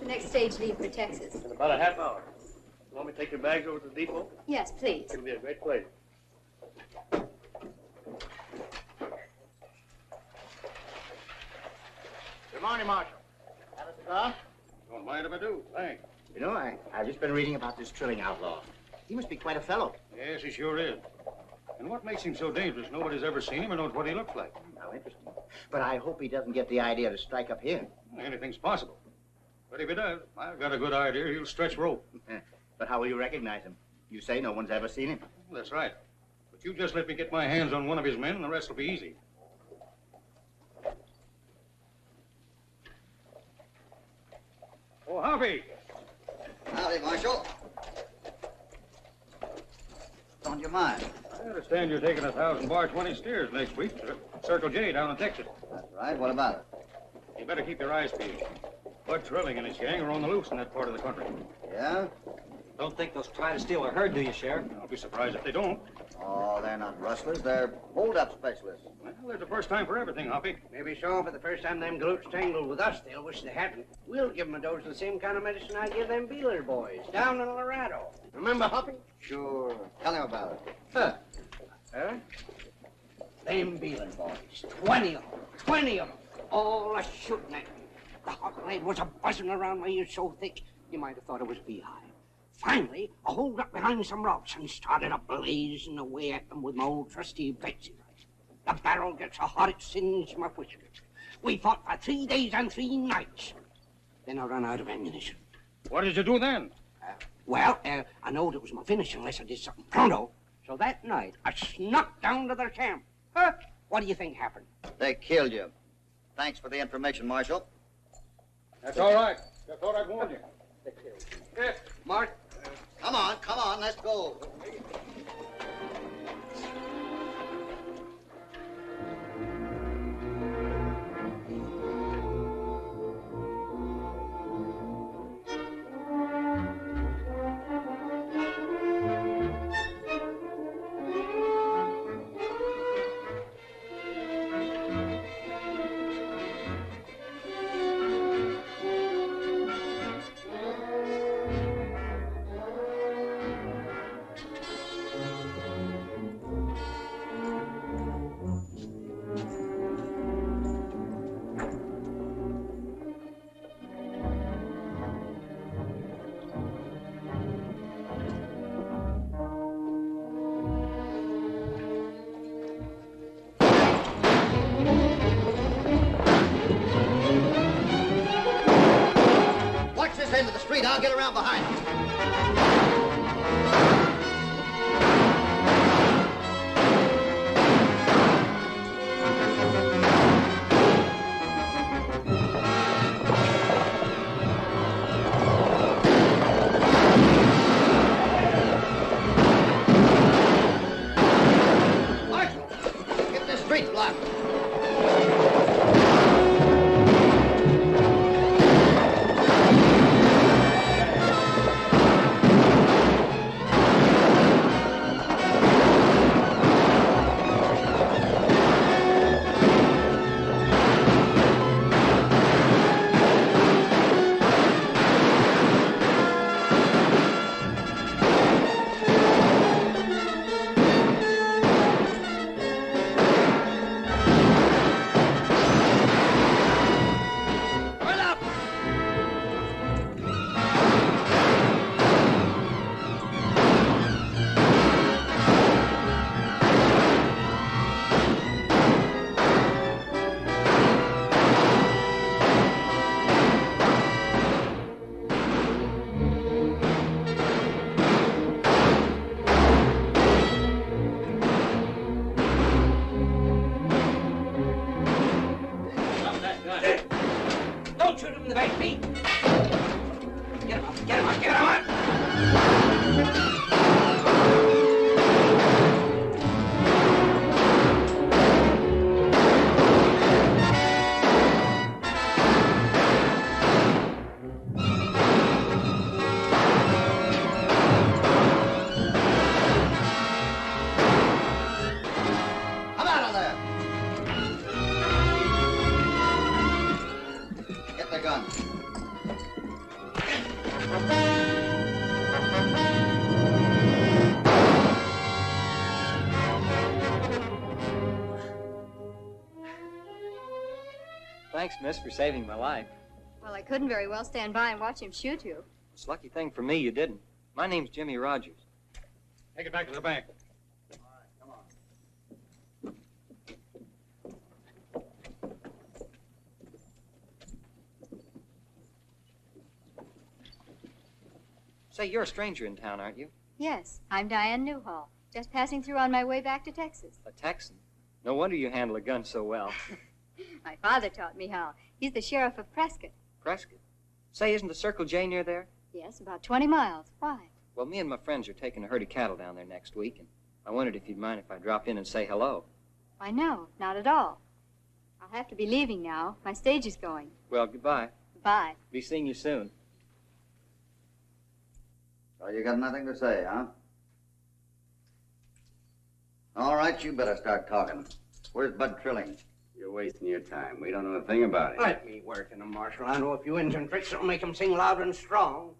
The next stage leave for Texas. In about a half hour. You want me to take your bags over to the depot? Yes, please. It'll be a great pleasure. Good morning, Marshal. Have a cigar? Don't mind if I do. Thanks. You know, I've just been reading about this Trilling outlaw. He must be quite a fellow. Yes, he sure is. And what makes him so dangerous? Nobody's ever seen him or knows what he looks like. How interesting. But I hope he doesn't get the idea to strike up here. Anything's possible. But if he does, I've got a good idea he'll stretch rope. But how will you recognize him? You say no one's ever seen him. That's right. But you just let me get my hands on one of his men and the rest will be easy. Oh, Hoppy! Howdy, Marshal. What's on your mind? I understand you're taking 1,000 bar 20 steers next week to Circle J down in Texas. That's right. What about it? You better keep your eyes peeled. Bud Trilling and his gang are on the loose in that part of the country. Yeah? Don't think they'll try to steal a herd, do you, Sheriff? I'll be surprised if they don't. Oh, they're not rustlers. They're hold-up specialists. Well, there's a first time for everything, Hoppy. Maybe so. For the first time them groups tangled with us, they'll wish they hadn't. We'll give them a dose of the same kind of medicine I give them Beeler boys down in Laredo. Remember, Hoppy? Sure. Tell him about it. Huh? Them Beeler boys. 20 of them. 20 of them. All a shooting at me. The hot lead was a buzzing around my ears so thick, you might have thought it was a beehive. Finally, I holed up behind some rocks and started up blazing away at them with my old trusty Betsy rifle. The barrel gets so hot it singed my whiskers. We fought for 3 days and 3 nights. Then I ran out of ammunition. What did you do then? I knowed it was my finish unless I did something pronto. So that night, I snuck down to their camp. Huh? What do you think happened? They killed you. Thanks for the information, Marshal. That's all right. Just thought I'd warn you. Yes, Mark. Come on, let's go. I'll get around behind you. Marshal, get the street blocked. Thanks, miss, for saving my life. Well, I couldn't very well stand by and watch him shoot you. It's a lucky thing for me you didn't. My name's Jimmy Rogers. Take it back to the bank. Say, you're a stranger in town, aren't you? Yes, I'm Diane Newhall. Just passing through on my way back to Texas. A Texan. No wonder you handle a gun so well. My father taught me how. He's the sheriff of Prescott. Prescott. Say, isn't the Circle J near there? Yes, about 20 miles. Why? Well, me and my friends are taking a herd of cattle down there next week, and I wondered if you'd mind if I dropped in and say hello. Why, no, not at all. I'll have to be leaving now. My stage is going. Well, goodbye. Bye. Be seeing you soon. So you got nothing to say, huh? All right, you better start talking. Where's Bud Trilling? You're wasting your time. We don't know a thing about it. Let me work in the Marshal. I know a few engine tricks that'll make him sing loud and strong.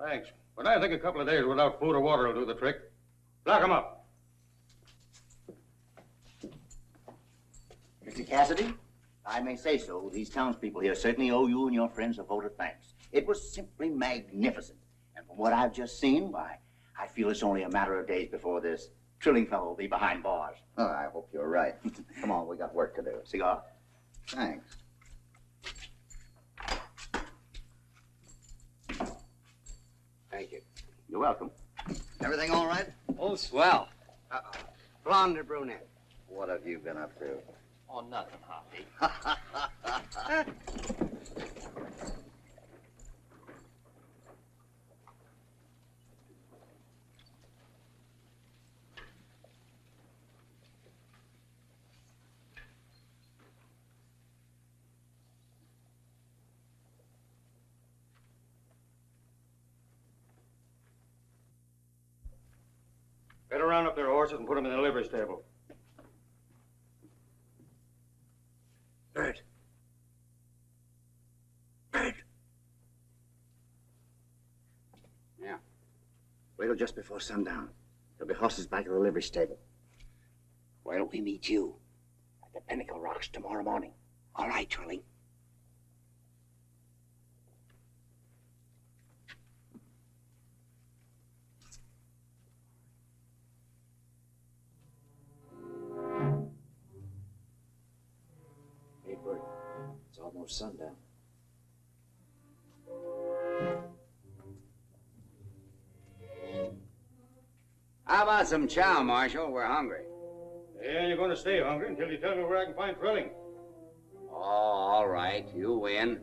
Thanks. But I think a couple of days without food or water will do the trick. Lock him up. Mr. Cassidy, I may say so, these townspeople here certainly owe you and your friends a vote of thanks. It was simply magnificent. And from what I've just seen, why, I feel it's only a matter of days before this Trilling fellow will be behind bars. Oh, I hope you're right. Come on, we got work to do. Cigar? Thanks. Thank you. You're welcome. Everything all right? Oh, swell. Uh-oh. Blonde or brunette? What have you been up to? Oh, nothing, Hoppy. Better round up their horses and put them in the livery stable. Bert. Bert. Yeah. Wait till just before sundown. There'll be horses back at the livery stable. Why don't we meet you at the Pinnacle Rocks tomorrow morning? All right, Trilling. Hey, Bert. It's almost sundown. How about some chow, Marshal? We're hungry. Yeah, you're going to stay hungry until you tell me where I can find Trilling. Oh, all right. You win.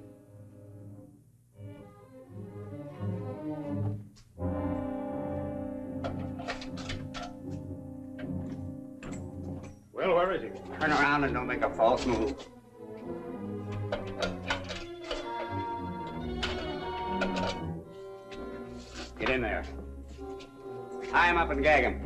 Well, where is he? Turn around and don't make a false move. Get in there. Tie him up and gag him.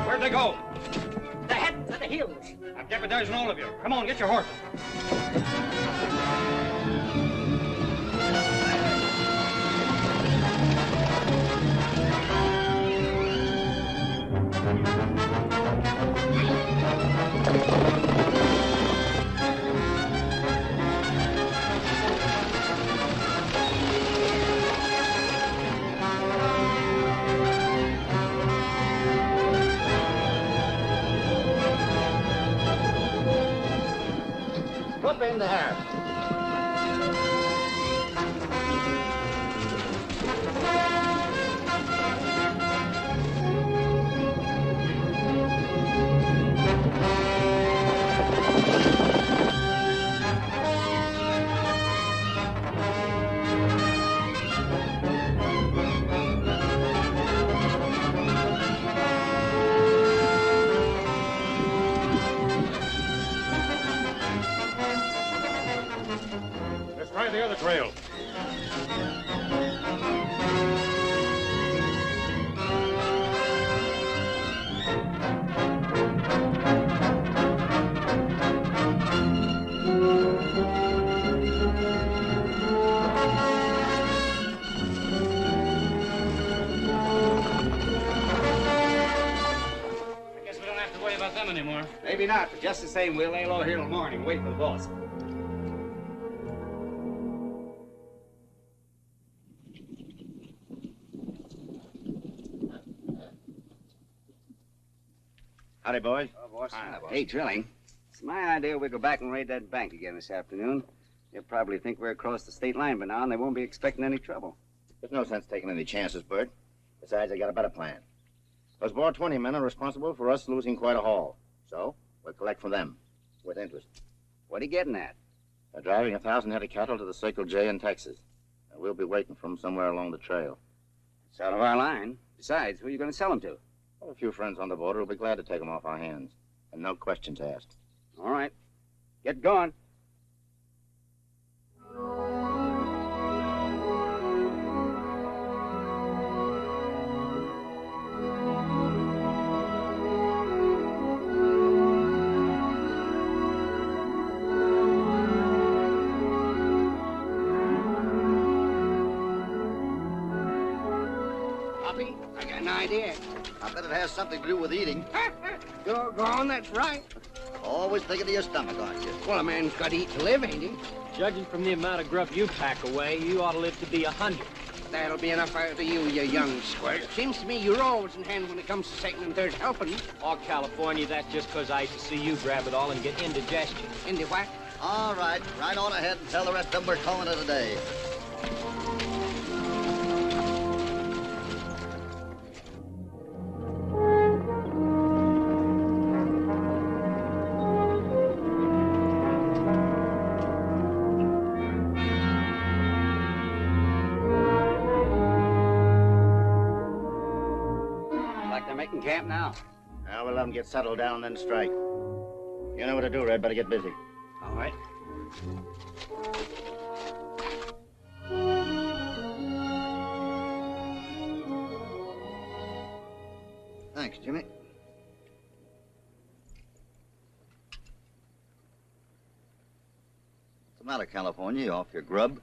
Where'd they go? The head to the heels. I'm jeopardizing all of you. Come on, get your horses. Put me in there. try the other trail. Anymore. Maybe not, but just the same, we'll lay low here till morning, wait for the boss. Howdy, boys. Oh, boss. Hey, Trilling. It's my idea we go back and raid that bank again this afternoon. They'll probably think we're across the state line by now, and they won't be expecting any trouble. There's no sense taking any chances, Bert. Besides, I got a better plan. Those Bar 20 men are responsible for us losing quite a haul. So, we'll collect from them, with interest. What are you getting at? They're driving 1,000 head of cattle to the Circle J in Texas. And we'll be waiting for them somewhere along the trail. It's out of our line. Besides, who are you going to sell them to? Well, a few friends on the border will be glad to take them off our hands. And no questions asked. All right. Get going. Hoppy, I got an idea. I bet it has something to do with eating. Go on, that's right. Always thinking of your stomach, aren't you? Well, a man's got to eat to live, ain't he? Judging from the amount of grub you pack away, you ought to live to be 100. That'll be enough out of you, you young squirt. Seems to me you're always in hand when it comes to second and third helping. Oh, California, that's just 'cause I used to see you grab it all and get indigestion. Into what? All right, right on ahead and tell the rest of them we're calling it a day. Camp now. Now we'll let them get settled down and then strike. You know what to do, Red. Better get busy. All right. Thanks, Jimmy. What's the matter, California? You off your grub?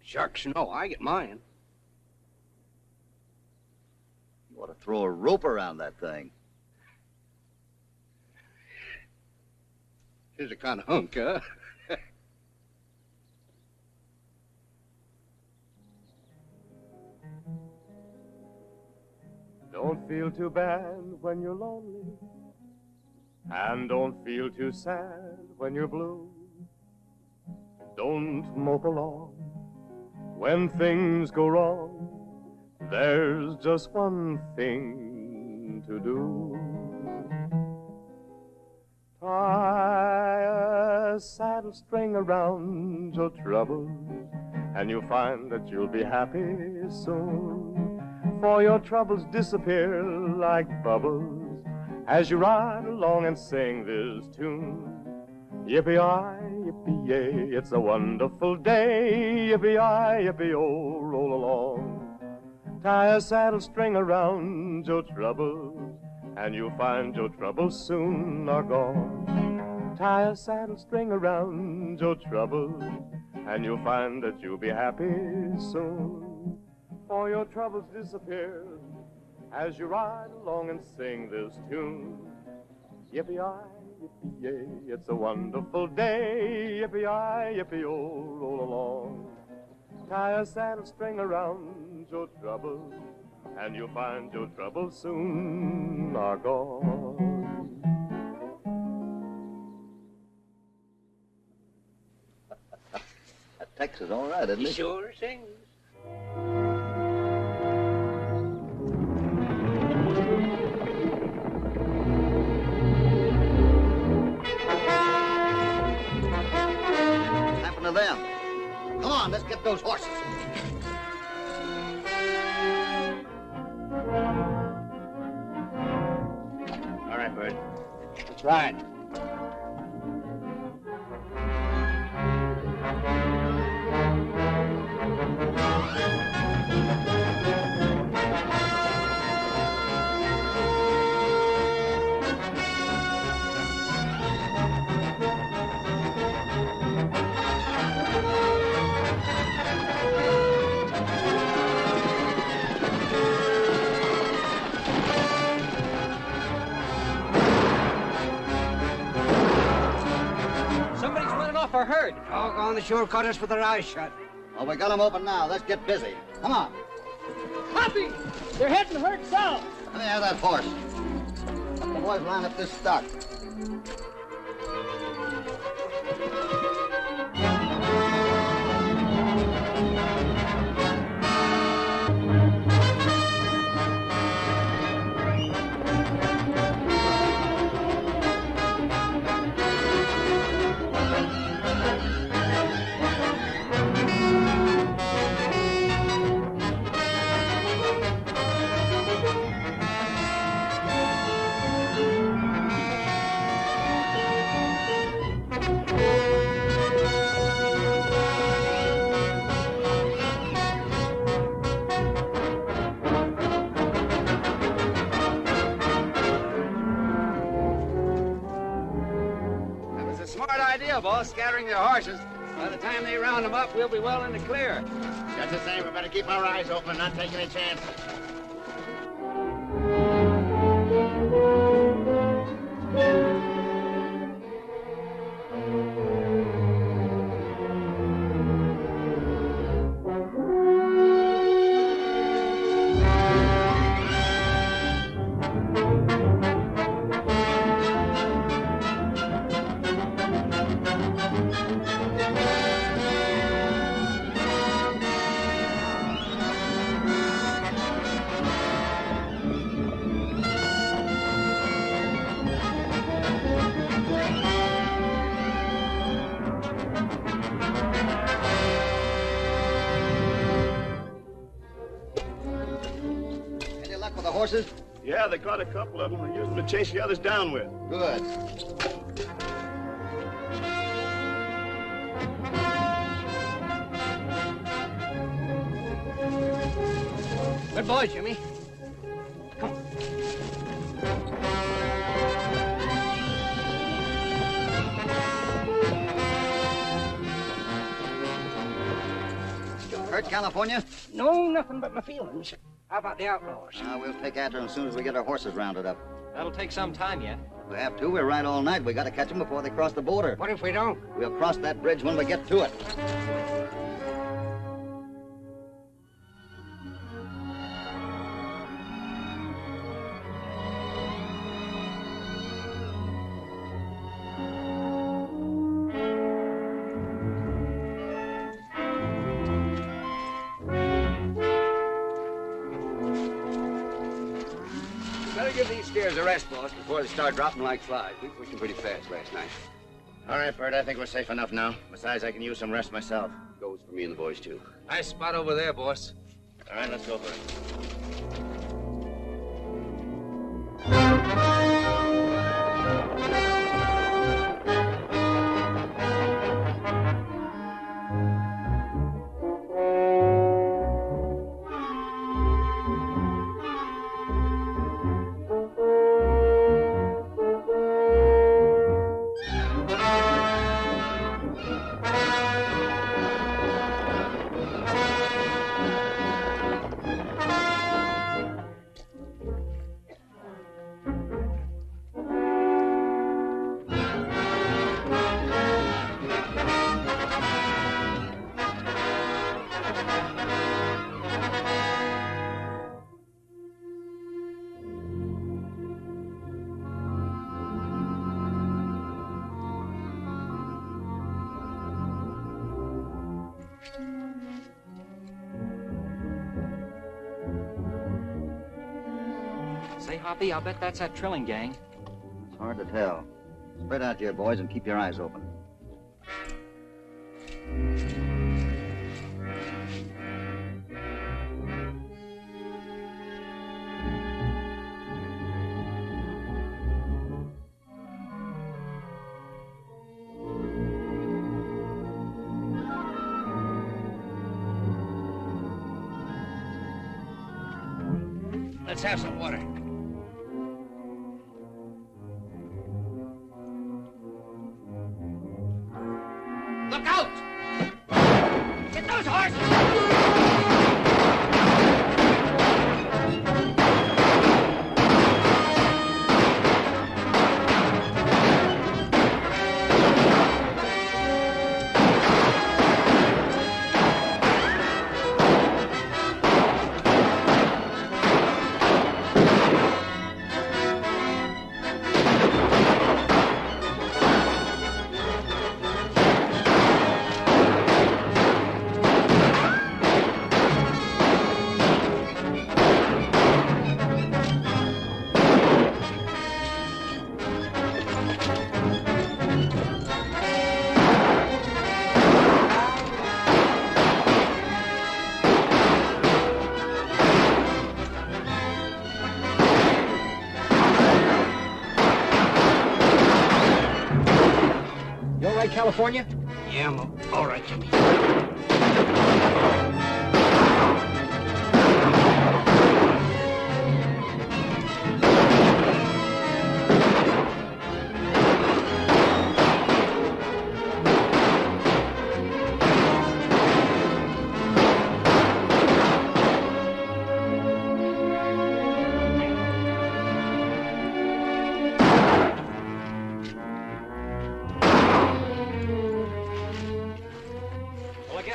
Shucks, no, I get mine. You ought to throw a rope around that thing. Here's a kind of hunk, huh? Don't feel too bad when you're lonely, and don't feel too sad when you're blue. Don't mope along when things go wrong. There's just one thing to do. Tie a saddle string around your troubles, and you'll find that you'll be happy soon. For your troubles disappear like bubbles as you ride along and sing this tune. Yippee-yi, yippee-yay, it's a wonderful day. Yippee-yi, yippee-oh, roll along. Tie a saddle string around your troubles, and you'll find your troubles soon are gone. Tie a saddle string around your troubles, and you'll find that you'll be happy soon. For your troubles disappear as you ride along and sing this tune. Yippee-yi, yippee-yay, it's a wonderful day. Yippee-yi, yippee-oh, roll along. Tie a saddle string around your troubles, and you'll find your troubles soon are gone. That Texas all right, isn't it? Sure sings. What happened to them? Come on, let's get those horses. All right, Bert. That's right. our herd. Doggone, they sure caught us with their eyes shut. Well, we got them open now. Let's get busy. Come on. Hoppy! They're heading herd south. Let me have that horse. The boys line up this stock. Boss, scattering their horses. By the time they round them up, we'll be well in the clear. Just the same, we better keep our eyes open and not take any chances. Horses? Yeah, they caught a couple of them and used them to chase the others down with. Good. Good boy, Jimmy. Come on. Hurt, California? No, nothing but my feelings. How about the outlaws? We'll take after them as soon as we get our horses rounded up. That'll take some time yet. We have to. We're right all night. We got to catch them before they cross the border. What if we don't? We'll cross that bridge when we get to it. Give these steers a rest, boss, before they start dropping like flies. We pushed them pretty fast last night. All right, Bert, I think we're safe enough now. Besides, I can use some rest myself. Goes for me and the boys, too. Nice spot over there, boss. All right, let's go, Bert. Say, Hoppy, I'll bet that's that Trilling gang. It's hard to tell. Spread out here, boys, and keep your eyes open. Let's have some water. Look out! Get those horses! right, California? Yeah, I'm all right, Jimmy.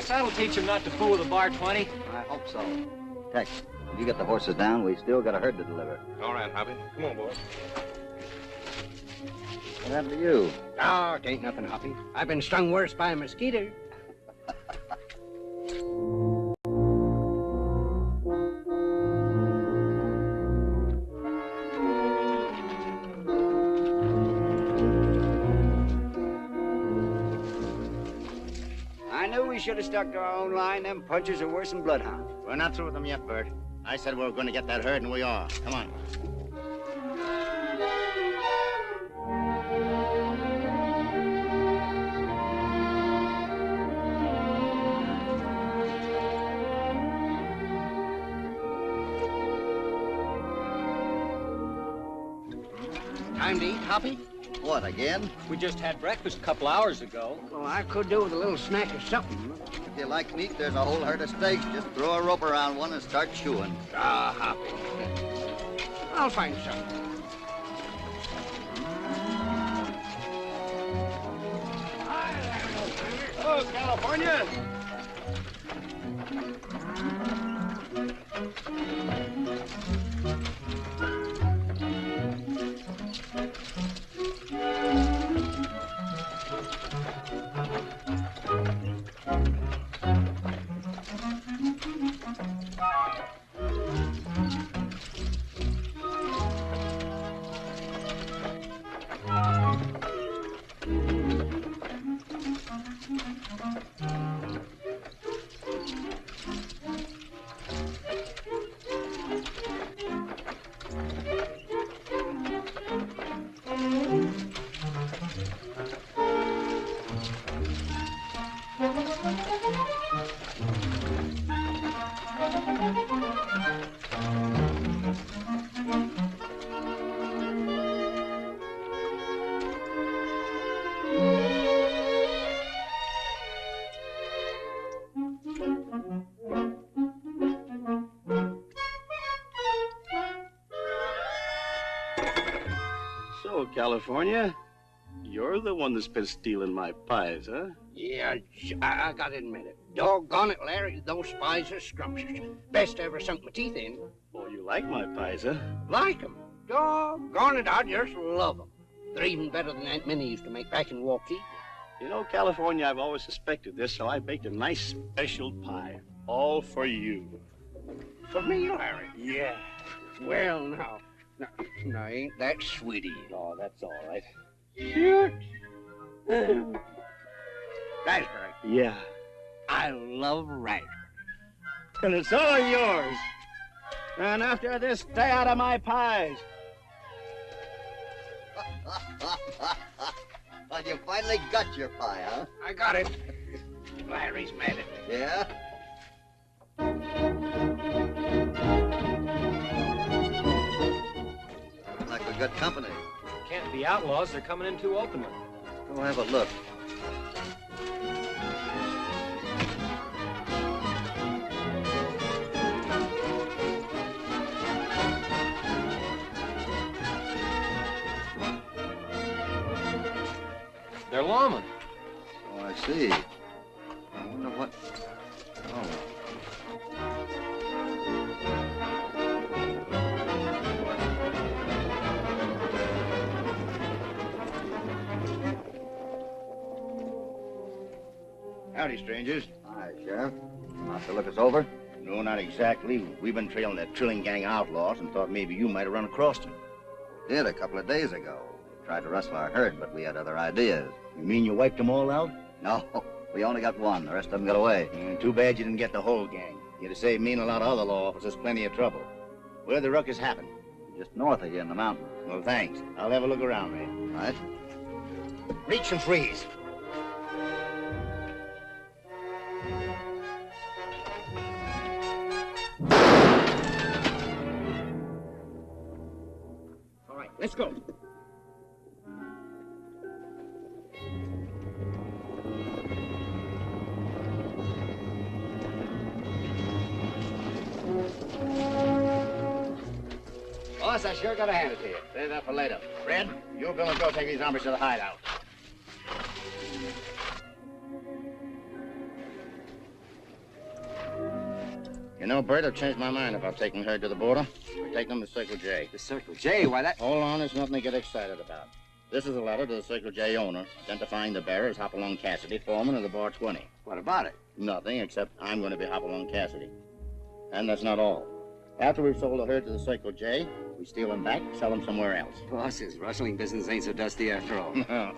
That'll teach him not to fool with a bar 20. I hope so. Tex, if you get the horses down, we still got a herd to deliver. All right, Hoppy. Come on, boy. What happened to you? Oh, it ain't nothing, Hoppy. I've been stung worse by a mosquito. We should have stuck to our own line. Them punchers are worse than bloodhounds. We're not through with them yet, Bert. I said we were going to get that herd, and we are. Come on. Time to eat, Hoppy? What, again? We just had breakfast a couple hours ago. Well, I could do with a little snack or something. If you like meat, there's a whole herd of steaks. Just throw a rope around one and start chewing. Ah, Hoppy. I'll find something. Oh, California! California, you're the one that's been stealing my pies, huh? Yeah, I gotta admit it. Doggone it, Larry, those pies are scrumptious. Best I ever sunk my teeth in. Oh, you like my pies, huh? Like 'em? Doggone it, I just love 'em. They're even better than Aunt Minnie used to make back in Waukegan. You know, California, I've always suspected this, so I baked a nice special pie. All for you. For me, Larry? Yeah. Well, now, ain't that sweet of you? Oh, that's all right. Shoot. Raspberry. Yeah. I love raspberry. And it's all yours. And after this, stay out of my pies. Well, you finally got your pie, huh? I got it. Larry's mad at me. Yeah? Like we got company. Can't be outlaws. They're coming in too openly. Go have a look. They're lawmen. Oh, I see. I wonder what... Oh. Howdy, strangers. Hi, Sheriff. Out to look us over? No, not exactly. We've been trailing that Trilling gang of outlaws and thought maybe you might have run across them. We did a couple of days ago. Tried to rustle our herd, but we had other ideas. You mean you wiped them all out? No, we only got one. The rest of them got away. Too bad you didn't get the whole gang. You'd have saved me and a lot of other law officers plenty of trouble. Where'd the ruckus happen? Just north of here in the mountains. Well, thanks. I'll have a look around, man. Right. Reach and freeze. boss, I sure gotta hand it to you. Save that for later. Red, you, Bill, and Bill take these hombres to the hideout. You know, Bert, I've changed my mind about taking her to the border. I take them to Circle J. The Circle J? Why, that... Hold on, there's nothing to get excited about. This is a letter to the Circle J owner, identifying the bearer as Hopalong Cassidy, foreman of the Bar 20. What about it? Nothing, except I'm going to be Hopalong Cassidy. And that's not all. After we've sold the herd to the Circle J, we steal them back, sell them somewhere else. Boss, his rustling business ain't so dusty after all. No.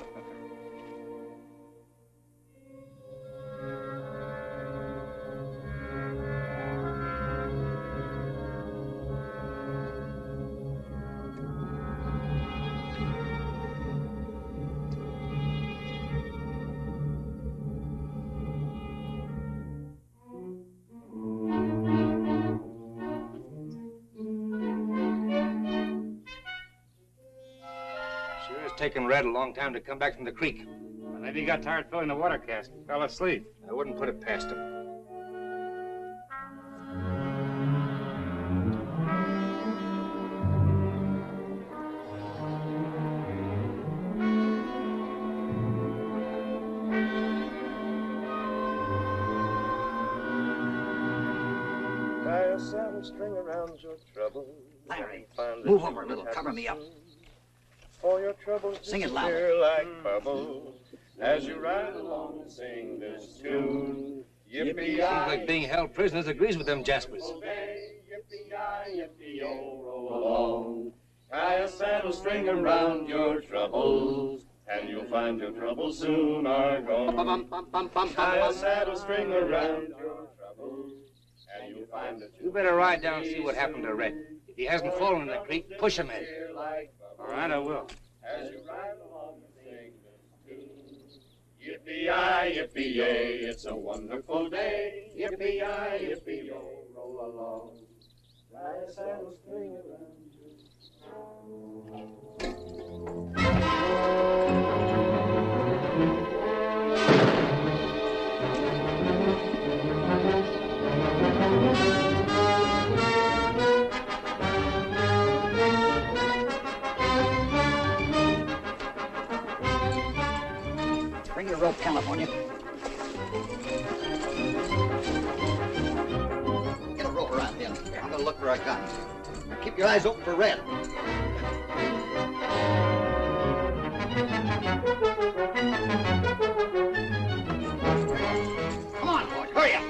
Taken Red a long time to come back from the creek. Well, maybe he got tired filling the water cask and fell asleep. I wouldn't put it past him. Tie a saddle string around your trouble. Larry, move over a little. Cover me up. For your troubles Sing it disappear louder. like bubbles as you ride along and sing this tune. Yippee-yi, Seems like being held prisoners agrees with them Jaspers. yippee-yi, yippee-yo, roll along. Tie a saddle string around your troubles, and you'll find your troubles soon are gone. Tie a saddle string around your troubles, and you'll find that You better ride down and see what happened to Red. If he hasn't fallen in the creek, push him in. All right, I will. As you ride along and sing this tune. Yippee-yi, yippee-yay, it's a wonderful day. Yippee-yi, yippee-yo, roll along. Tie a saddle string around Bring your rope, California. Get a rope around him. I'm gonna look for our guns. Now keep your eyes open for Red. Come on, boys, hurry up.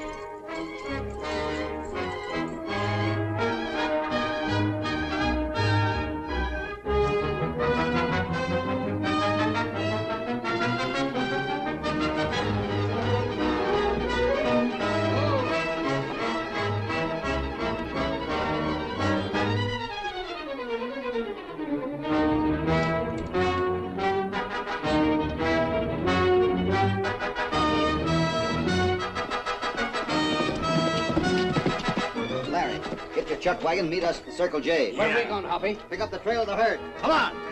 Chuck wagon, meet us at the Circle J. Where are we going, Hoppy? Pick up the trail of the herd. Come on!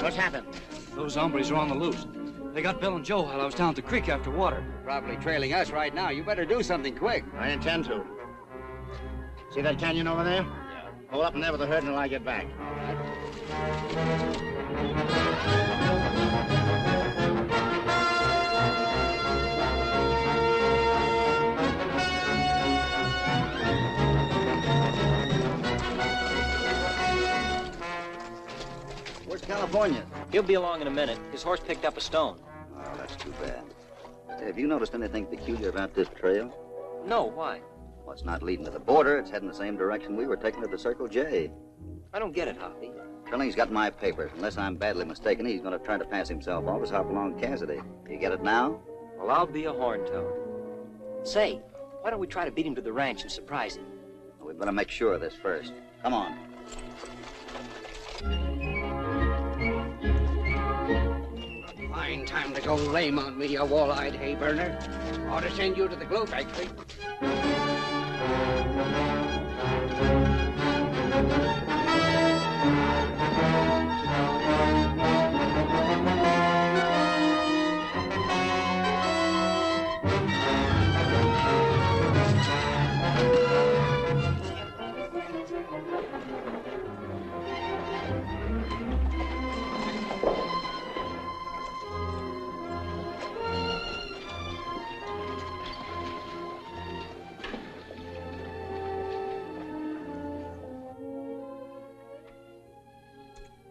What's happened? Those hombres are on the loose. They got Bill and Joe while I was down at the creek after water. Probably trailing us right now. You better do something quick. I intend to. See that canyon over there? Yeah. Hold up in there with the herd until I get back. California? He'll be along in a minute. His horse picked up a stone. Oh, that's too bad. Hey, have you noticed anything peculiar about this trail? No, why? Well, it's not leading to the border. It's heading the same direction we were taking to the Circle J. I don't get it, Hoppy. Trilling's got my papers. Unless I'm badly mistaken, he's going to try to pass himself off as Hopalong Cassidy. You get it now? Well, I'll be a horn toad. Say, why don't we try to beat him to the ranch and surprise him? Well, we'd better make sure of this first. Come on. Fine time to go lame on me, you wall-eyed hay burner. Ought to send you to the glue factory.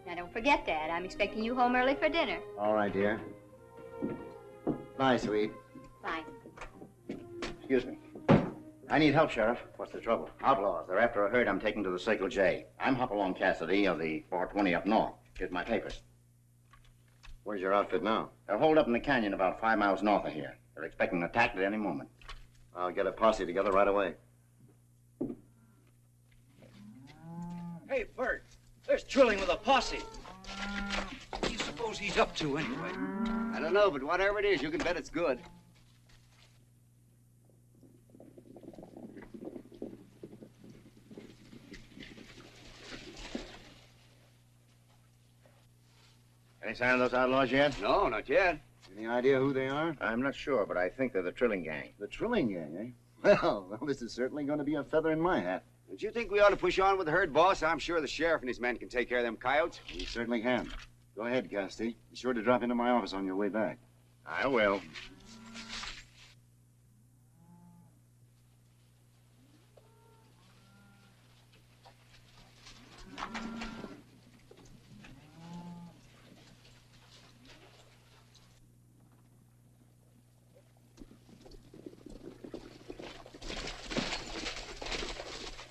Now, don't forget, Dad. I'm expecting you home early for dinner. All right, dear. Bye, sweet. Bye. Excuse me. I need help, Sheriff. What's the trouble? Outlaws. They're after a herd I'm taking to the Circle J. I'm Hopalong Cassidy of the 420 up north. Here's my papers. Where's your outfit now? They're holed up in the canyon about 5 miles north of here. They're expecting an attack at any moment. I'll get a posse together right away. Hey, Bert, there's Trilling with a posse. What do you suppose he's up to, anyway? I don't know, but whatever it is, you can bet it's good. Any sign of those outlaws yet? No, not yet. Any idea who they are? I'm not sure, but I think they're the Trilling gang. The Trilling gang, eh? Well, this is certainly going to be a feather in my hat. Don't you think we ought to push on with the herd, boss? I'm sure the sheriff and his men can take care of them coyotes. We certainly can. Go ahead, Cassidy. Be sure to drop into my office on your way back. I will.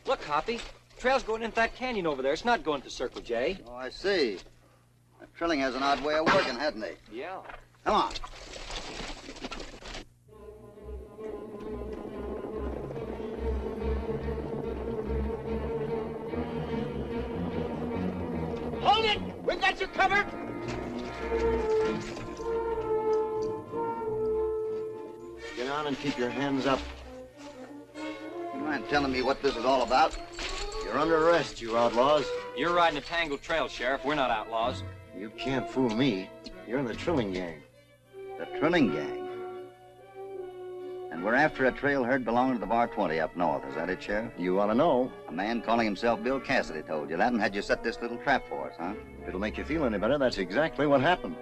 Look, Hoppy. Trail's going into that canyon over there. It's not going to Circle J. Oh, I see. That Trilling has an odd way of working, hasn't he? Yeah. Come on. Hold it! We got you covered! Get on and keep your hands up. You mind telling me what this is all about? You're under arrest, you outlaws. You're riding a tangled trail, Sheriff. We're not outlaws. You can't fool me. You're in the Trilling gang. The Trilling gang? And we're after a trail herd belonging to the Bar 20 up north. Is that it, Sheriff? You want to know? A man calling himself Bill Cassidy told you that and had you set this little trap for us, huh? If it'll make you feel any better, that's exactly what happened.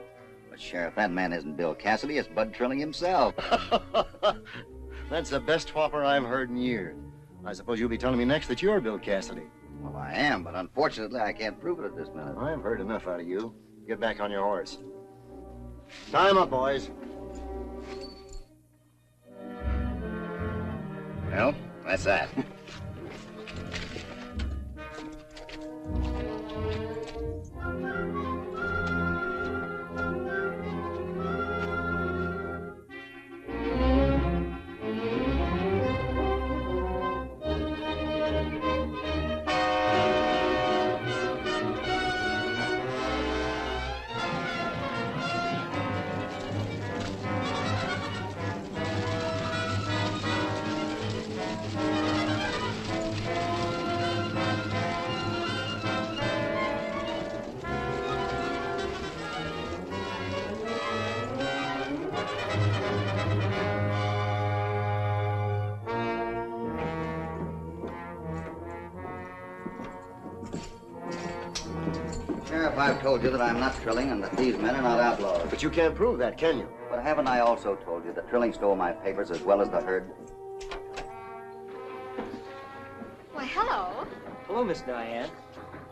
But, Sheriff, that man isn't Bill Cassidy. It's Bud Trilling himself. That's the best whopper I've heard in years. I suppose you'll be telling me next that you're Bill Cassidy. Well, I am, but unfortunately, I can't prove it at this minute. I've heard enough out of you. Get back on your horse. Time up, boys. Well, that's that. Sheriff, I've told you that I'm not Trilling and that these men are not outlaws. But you can't prove that, can you? But haven't I also told you that Trilling stole my papers as well as the herd? Why, hello. Hello, Miss Diane.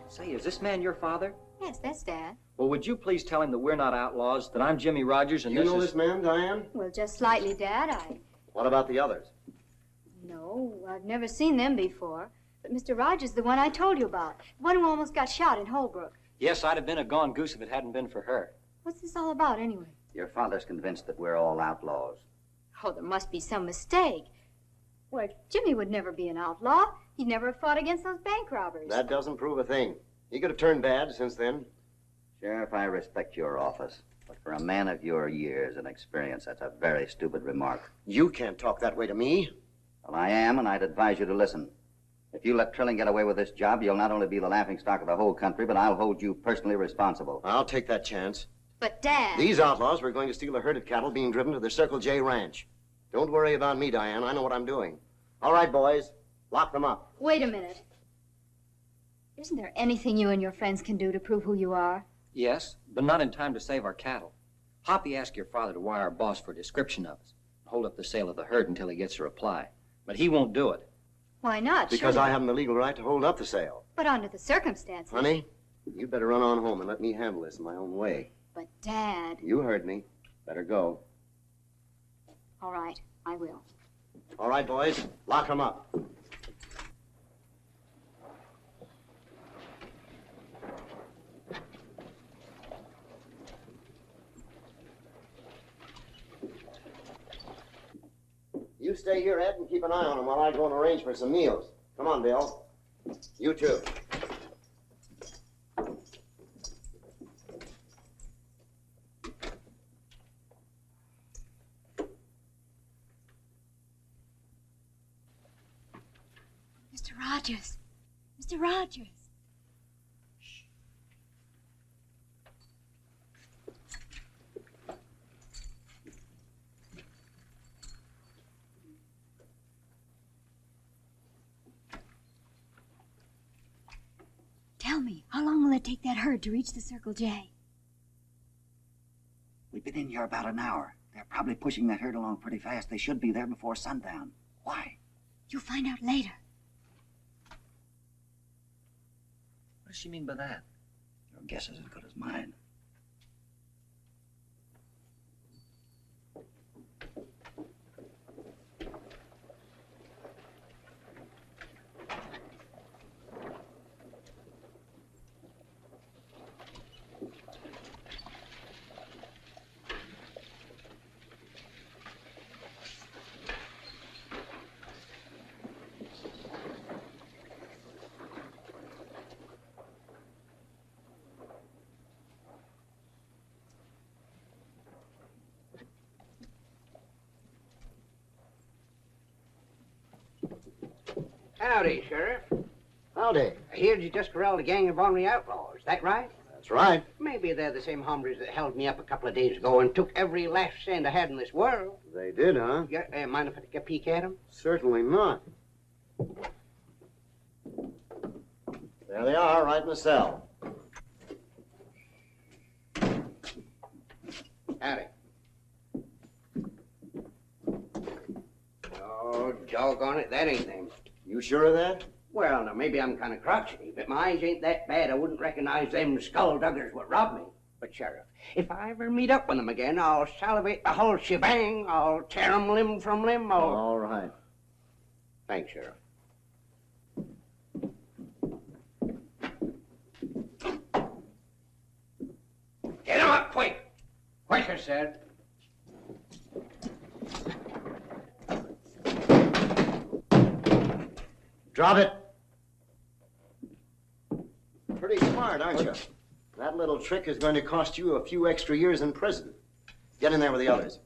Say, is this man your father? Yes, that's Dad. Well, would you please tell him that we're not outlaws, that I'm Jimmy Rogers, and You this know is... this man, Diane? Well, just slightly, Dad. What about the others? No, I've never seen them before. But Mr. Rogers is the one I told you about. The one who almost got shot in Holbrook. Yes, I'd have been a gone goose if it hadn't been for her. What's this all about, anyway? Your father's convinced that we're all outlaws. Oh, there must be some mistake. Well, Jimmy would never be an outlaw. He'd never have fought against those bank robbers. That doesn't prove a thing. He could have turned bad since then. Sheriff, I respect your office. But for a man of your years and experience, that's a very stupid remark. You can't talk that way to me. Well, I am, and I'd advise you to listen. If you let Trilling get away with this job, you'll not only be the laughingstock of the whole country, but I'll hold you personally responsible. I'll take that chance. But, Dad... These outlaws were going to steal a herd of cattle being driven to the Circle J ranch. Don't worry about me, Diane. I know what I'm doing. All right, boys. Lock them up. Wait a minute. Isn't there anything you and your friends can do to prove who you are? Yes, but not in time to save our cattle. Hoppy asked your father to wire our boss for a description of us. Hold up the sale of the herd until he gets a reply. But he won't do it. Why not? Because Surely. I haven't the legal right to hold up the sale. But under the circumstances... Honey, you better run on home and let me handle this in my own way. But, Dad... You heard me. Better go. All right, I will. All right, boys. Lock them up. You stay here, Ed, and keep an eye on them while I go and arrange for some meals. Come on, Bill. You too. Mr. Rogers. Mr. Rogers. Tell me, how long will it take that herd to reach the Circle J? We've been in here about an hour. They're probably pushing that herd along pretty fast. They should be there before sundown. Why? You'll find out later. What does she mean by that? Your guess is as good as mine. Howdy, Sheriff. Howdy. I heard you just corralled a gang of ornery outlaws. Is that right? That's right. Maybe they're the same hombres that held me up a couple of days ago and took every last cent I had in this world. They did, huh? Yeah, mind if I take a peek at them? Certainly not. There they are, right in the cell. Howdy. Oh, doggone it, that ain't them. You sure of that? Well, now, maybe I'm kind of crotchety, but my eyes ain't that bad I wouldn't recognize them skullduggers what robbed me. But, Sheriff, if I ever meet up with them again, I'll salivate the whole shebang. I'll tear 'em limb from limb. All right. Thanks, Sheriff. Get 'em up quick! Quick, I said. Drop it. Pretty smart, aren't you? That little trick is going to cost you a few extra years in prison. Get in there with the others.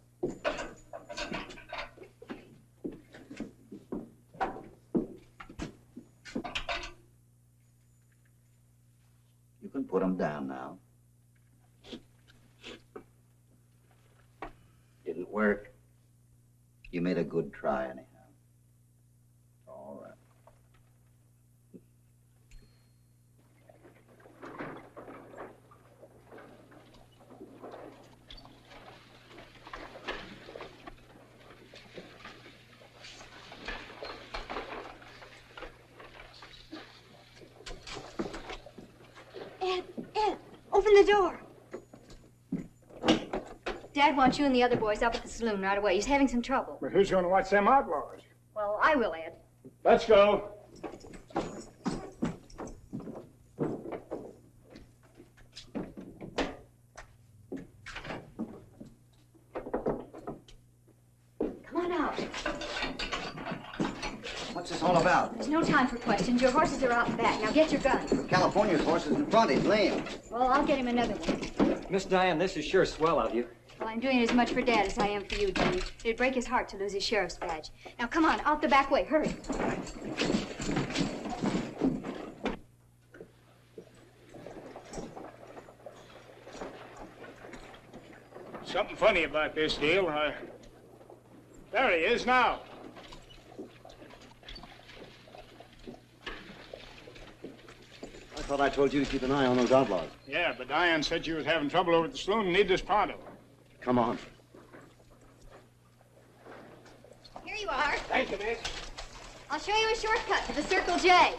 You can put them down now. Didn't work. You made a good try, anyhow. All right. Ed, Open the door. Dad wants you and the other boys up at the saloon right away. He's having some trouble. But who's going to watch them outlaws? Well, I will, Ed. Let's go. Come on out. What's this all about? There's no time for questions. Your horses are out in back. Now get your gun. California's horse is in front. He's lame. Well, I'll get him another one. Miss Diane, this is sure swell of you. Well, I'm doing as much for Dad as I am for you, Jimmy. It'd break his heart to lose his sheriff's badge. Now, come on, out the back way. Hurry. Something funny about this deal. There he is now. I thought I told you to keep an eye on those outlaws. Yeah, but Diane said she was having trouble over at the saloon and needed this pronto. Come on. Here you are. Thank you, miss. I'll show you a shortcut to the Circle J.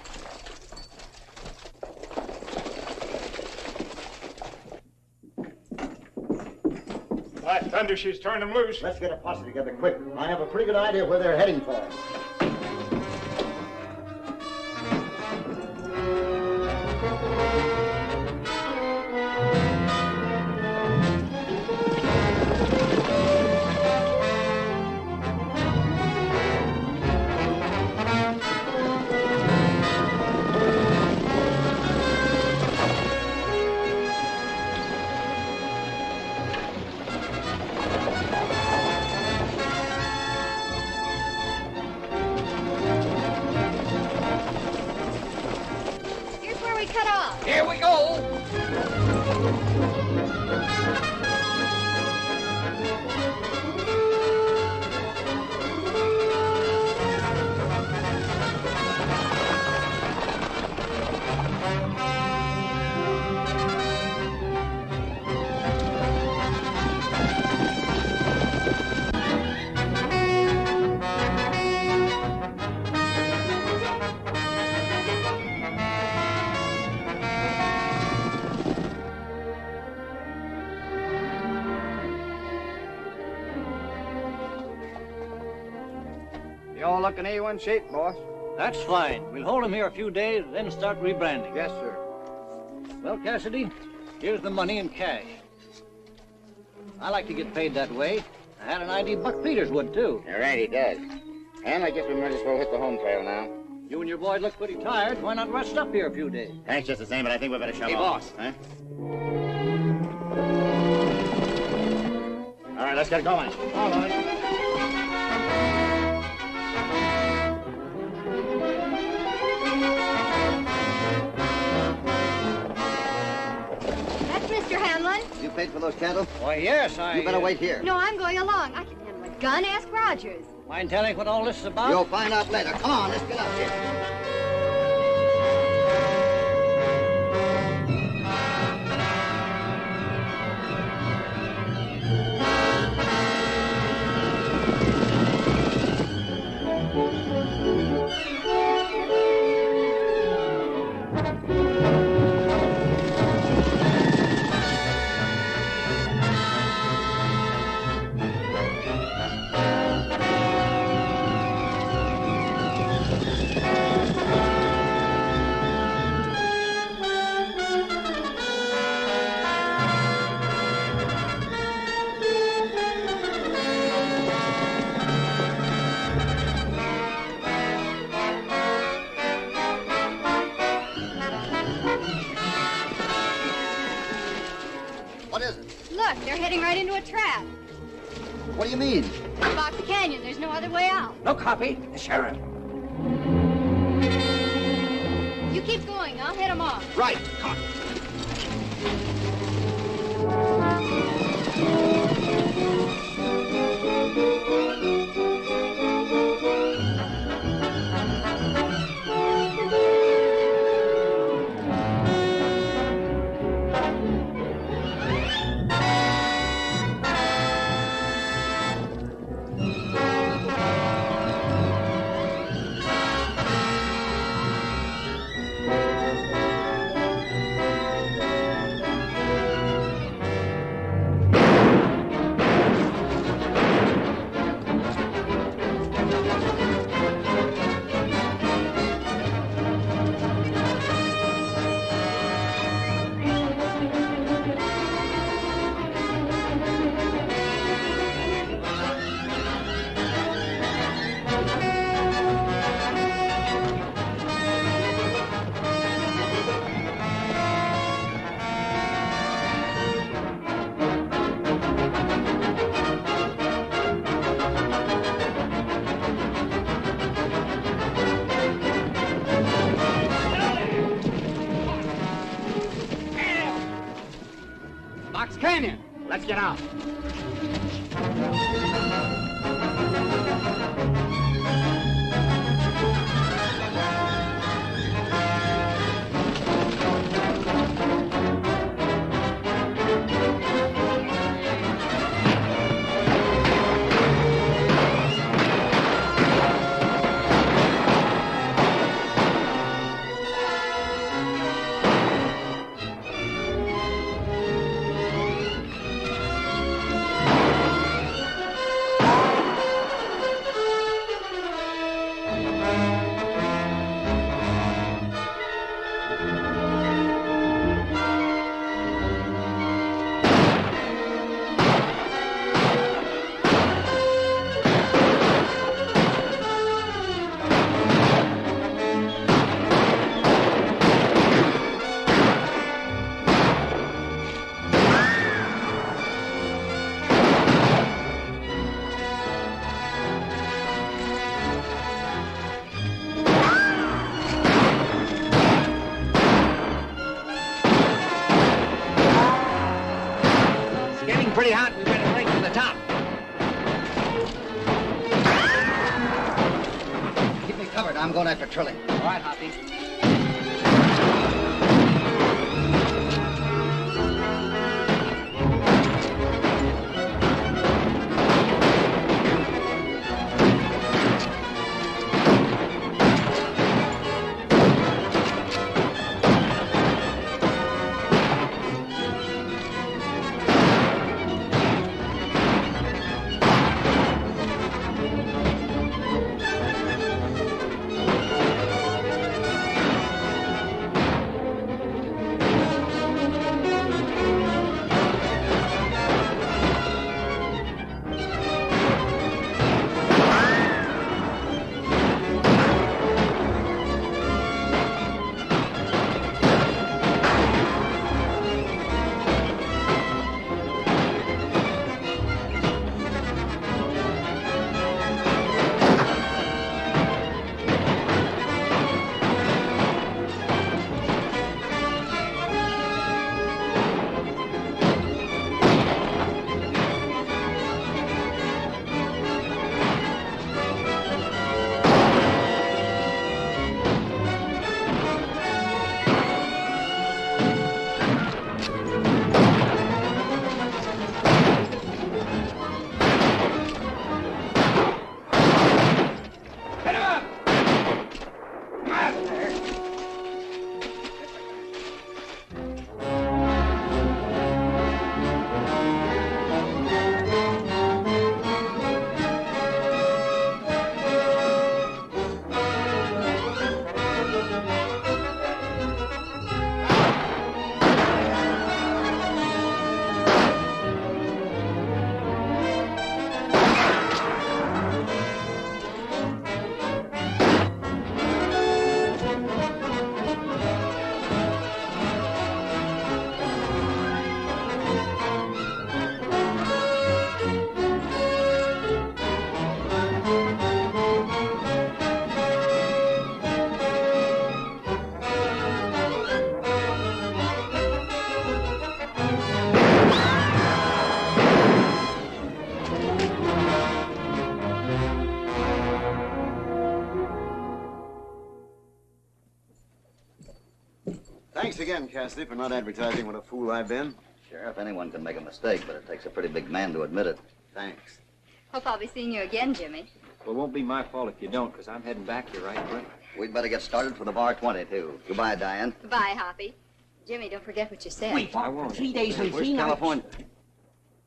By thunder, she's turned them loose. Let's get a posse together quick. I have a pretty good idea where they're heading for. Here we go. You all look in A1 shape, boss. That's fine. We'll hold him here a few days, then start rebranding. Yes, sir. Well, Cassidy, here's the money in cash. I like to get paid that way. I had an idea Buck Peters would, too. You're right, he does. And I guess we might as well hit the home trail now. You and your boy look pretty tired. Why not rest up here a few days? Thanks just the same, but I think we better shove Hey, off. boss. Huh? All right, let's get going. All right. That's Mr. Hanlon. You paid for those cattle? Why, yes, You better wait here. No, I'm going along. I can handle a gun. Ask Rogers. Mind telling what all this is about? You'll find out later. Come on, let's get up here. Look, they're heading right into a trap. What do you mean? About the canyon. There's no other way out. Look, Hoppy, the sheriff. You keep going. I'll head them off. Right. Come on. Fox Canyon. Let's get out. Pretty hot, we better break to the top. Keep me covered, I'm going after Trilling. All right, Hoppy. Thanks again, Cassidy, for not advertising what a fool I've been. Sheriff, anyone can make a mistake, but it takes a pretty big man to admit it. Thanks. Hope I'll be seeing you again, Jimmy. Well, it won't be my fault if you don't, because I'm heading back here right quick. We'd better get started for the bar 20, too. Goodbye, Diane. Goodbye, Hoppy. Jimmy, don't forget what you said. We fought for 3 days and 3 nights. California?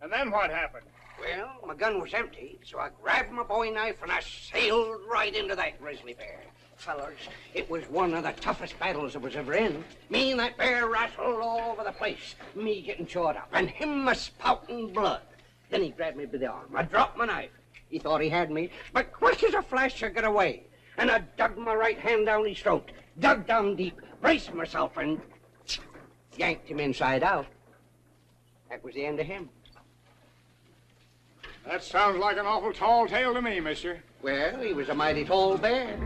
And then what happened? Well, my gun was empty, so I grabbed my bowie knife and I sailed right into that grizzly bear. Fellas, it was one of the toughest battles I was ever in. Me and that bear wrestled all over the place. Me getting chawed up, and him a-spouting blood. Then he grabbed me by the arm. I dropped my knife. He thought he had me, but quick as a flash I got away. And I dug my right hand down his throat, dug down deep, braced myself, and yanked him inside out. That was the end of him. That sounds like an awful tall tale to me, mister. Well, he was a mighty tall bear.